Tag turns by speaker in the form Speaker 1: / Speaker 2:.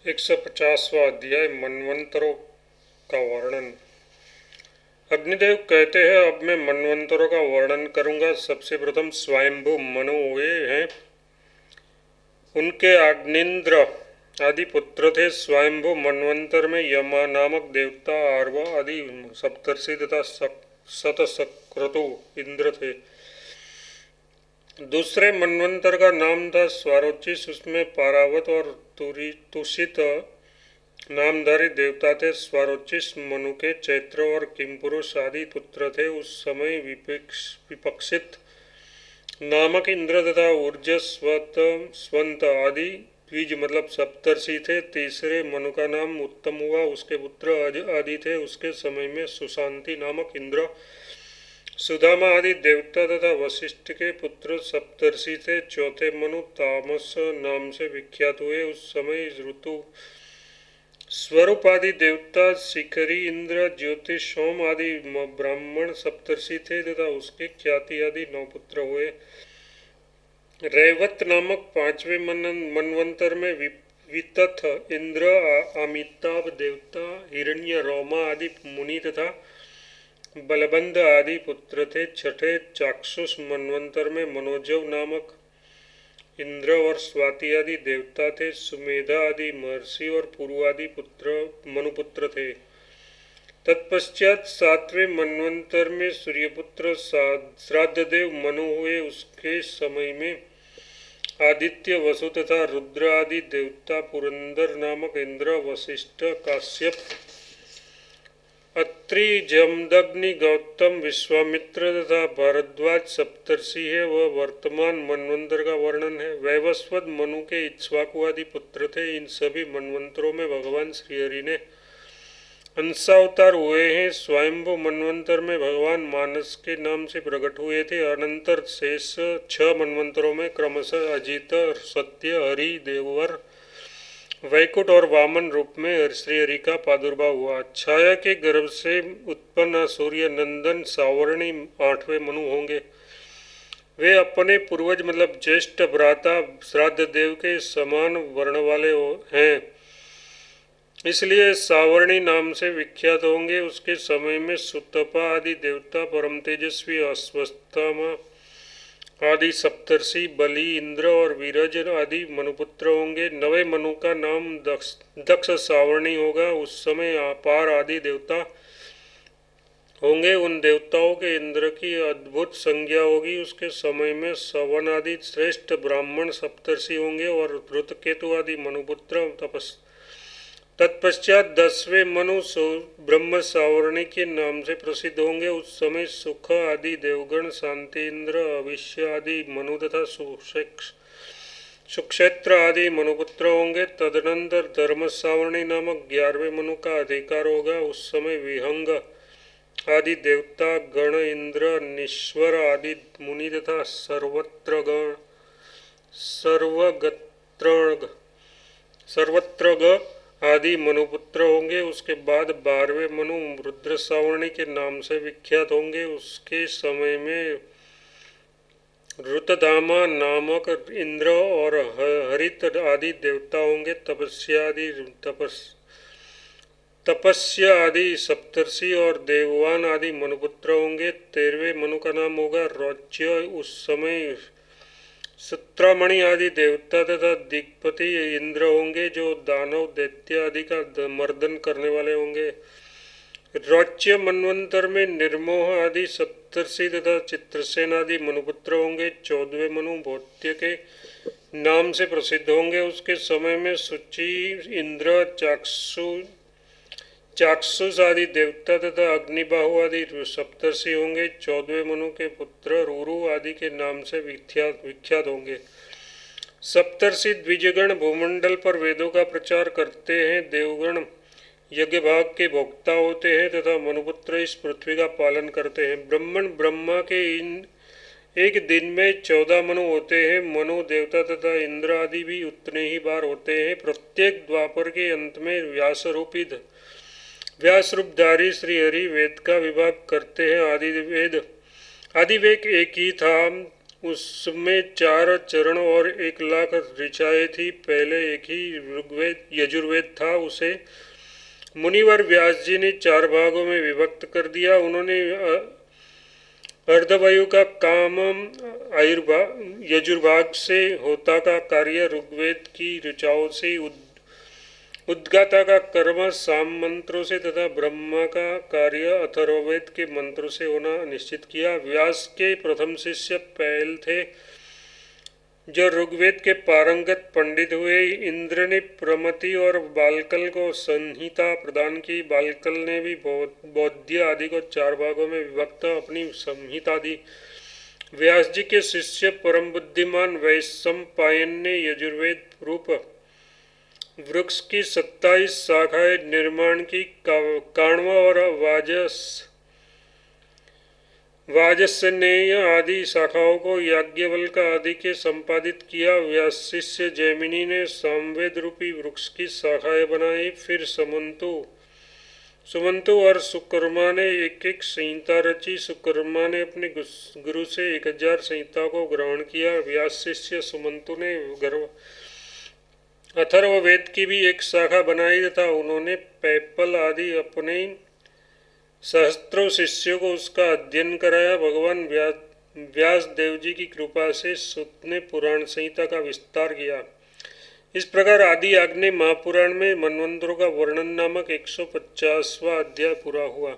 Speaker 1: 150वां अध्याय मनवंतरों का वर्णन। अग्निदेव कहते हैं, अब मैं मनवंतरों का वर्णन करूंगा। सबसे प्रथम स्वयंभू मनु हुए हैं। उनके अग्निंद्र आदि पुत्र थे। स्वयंभू मनवंतर में यमा नामक देवता, आर्व आदि सप्तर्षि तथा शतक्रतु इंद्र थे। दूसरे मनवंतर का नाम था स्वारोचिस। उसमें पारावत और तुषित नामधारी देवता थे। स्वारोचिस मनु के चैत्र और किमपुरुष आदि पुत्र थे। उस समय विपक्षित नामक इंद्र तथा ऊर्जस्वत स्वंत आदि द्विज मतलब सप्तर्षि थे। तीसरे मनु का नाम उत्तम हुआ। उसके पुत्र आदि थे। उसके समय में सुशांति नामक इंद्र, सुदामा आदि देवता तथा वशिष्ठ के पुत्र सप्तर्षि थे। चौथे मनु तामस नाम से विख्यात हुए। उस समय ऋतु स्वरूप आदि देवता, शिखरी इंद्र, ज्योतिष सोम आदि ब्राह्मण सप्तर्षि थे तथा उसके ख्याति आदि 9 पुत्र हुए। रैवत नामक 5वें मनवंतर में वितथ इंद्र, अमिताभ देवता, हिरण्य रोमा आदि मुनि तथा बलबंध आदि पुत्र थे। छठे चाक्षुष मनवंतर में मनोजव नामक इंद्र और स्वाति आदि देवता थे। सुमेधा आदि महर्षि और पुरु आदि पुत्र मनुपुत्र थे। तत्पश्चात 7वें मनवंतर में सूर्यपुत्र श्राद्धदेव मनु हुए। उसके समय में आदित्य, वसु तथा रुद्र आदि देवता, पुरंदर नामक इंद्र, वशिष्ठ, काश्यप, अत्रि, जमदग्नि, गौतम, विश्वामित्र तथा भारद्वाज सप्तर्षि है। वह वर्तमान मनवंतर का वर्णन है। वैवस्वत मनु के इक्ष्वाकु आदि पुत्र थे। इन सभी मनवंतरों में भगवान श्रीहरि ने अंशावतार हुए हैं। स्वयंभू मनवंतर में भगवान मानस के नाम से प्रकट हुए थे। अनंतर शेष 6 मनवंतरों में क्रमशः अजित, सत्य, हरि, देववर, वैकुंठ और वामन रूप में श्री हरि का प्रादुर्भाव हुआ। छाया के गर्भ से उत्पन्न सूर्य नंदन सावर्णी 8वें मनु होंगे। वे अपने पूर्वज मतलब ज्येष्ठ भ्राता श्राद्ध देव के समान वर्ण वाले हैं, इसलिए सावर्णी नाम से विख्यात होंगे। उसके समय में सुतपा आदि देवता, परम तेजस्वी अश्वत्थामा आदि सप्तर्षि, बलि, इंद्र और वीरज आदि मनुपुत्र होंगे। 9वें मनु का नाम दक्ष सावर्णी होगा। उस समय अपार आदि देवता होंगे। उन देवताओं के इंद्र की अद्भुत संज्ञा होगी। उसके समय में सवन आदि श्रेष्ठ ब्राह्मण सप्तर्षि होंगे और ऋतकेतु आदि मनुपुत्र तत्पश्चात 10वें मनु ब्रह्म सावर्णी के नाम से प्रसिद्ध होंगे। उस समय सुख आदि देवगण, शांति इंद्र, अविश्य आदि मनु तथा सुक्षेत्र आदि मनुपुत्र होंगे। तदनंतर धर्म सावर्णी नामक 11वें मनु का अधिकार होगा। उस समय विहंग आदि देवता गण, इंद्र, निश्वर आदि मुनि तथा सर्वत्र आदि मनुपुत्र होंगे। उसके बाद 12वें मनु रुद्र सावर्णी के नाम से विख्यात होंगे। उसके समय में ऋतधामा नामक इंद्र और हरित आदि देवता होंगे। तपस्या आदि सप्तर्षि और देववान आदि मनुपुत्र होंगे। 13वें मनु का नाम होगा रोच्य। उस समय सत्रामणि आदि देवता तथा दिक्पति इंद्र होंगे, जो दानव, दैत्य आदि का मर्दन करने वाले होंगे। रोच्य मनवंतर में निर्मोह आदि सप्तर्षि तथा चित्रसेन आदि मनुपुत्र होंगे। 14वें मनु भौत्य के नाम से प्रसिद्ध होंगे। उसके समय में सुचि, इंद्र, चाक्षुष आदि देवता तथा अग्निबाहु आदि सप्तर्षि होंगे। 14वें मनु के पुत्र रुरु आदि के नाम से विख्यात होंगे। सप्तर्षि द्विजगण भूमंडल पर वेदों का प्रचार करते हैं। देवगण यज्ञ भाग के भोक्ता होते हैं तथा मनुपुत्र इस पृथ्वी का पालन करते हैं। ब्राह्मण ब्रह्मा के एक दिन में 14 मनु होते हैं। मनु देवता तथा इंद्र आदि भी उतने ही बार होते हैं। प्रत्येक द्वापर के अंत में व्यास रूपधारी श्री हरि वेद का विभाग करते हैं। आदिवेद एक ही था। उसमें 4 चरण और 1,00,000 ऋचाएँ थी। पहले एक ही ऋग्वेद यजुर्वेद था, उसे मुनिवर व्यास जी ने 4 भागों में विभक्त कर दिया। उन्होंने अर्धवायु का काम यजुर्भाग से, होता का कार्य ऋग्वेद की ऋचाओं से, उद्गाता का कर्म साम मंत्रों से तथा ब्रह्मा का कार्य अथर्ववेद के मंत्रों से होना निश्चित किया। व्यास के प्रथम शिष्य पैल थे, जो ऋग्वेद के पारंगत पंडित हुए। इंद्र ने प्रमति और बालकल को संहिता प्रदान की। बालकल ने भी बौद्ध आदि को 4 भागों में विभक्त अपनी संहिता दी। व्यास जी के शिष्य परम बुद्धिमान वैशंपायन ने यजुर्वेद रूप वृक्ष की 27 शाखाएं निर्माण की। काण्व और वाजस्नेय आदि शाखाओं को याज्ञवल्क्य आदि के संपादित किया। व्यास शिष्य जैमिनी ने सामवेद रूपी वृक्ष की शाखाएं बनाई। फिर सुमंतु और सुकर्मा ने एक एक संहिता रची। सुकर्मा ने अपने गुरु से 1000 संहिता को ग्रहण किया। व्यास शिष्य सुमंतु ने अथर्ववेद की भी एक शाखा बनाई तथा उन्होंने पैपल आदि अपने सहस्त्रों शिष्यों को उसका अध्ययन कराया। भगवान व्यास देव जी की कृपा से सुत ने पुराण संहिता का विस्तार किया। इस प्रकार आदि आग्नेय महापुराण में मनवंतरों का वर्णन नामक 150वां अध्याय पूरा हुआ।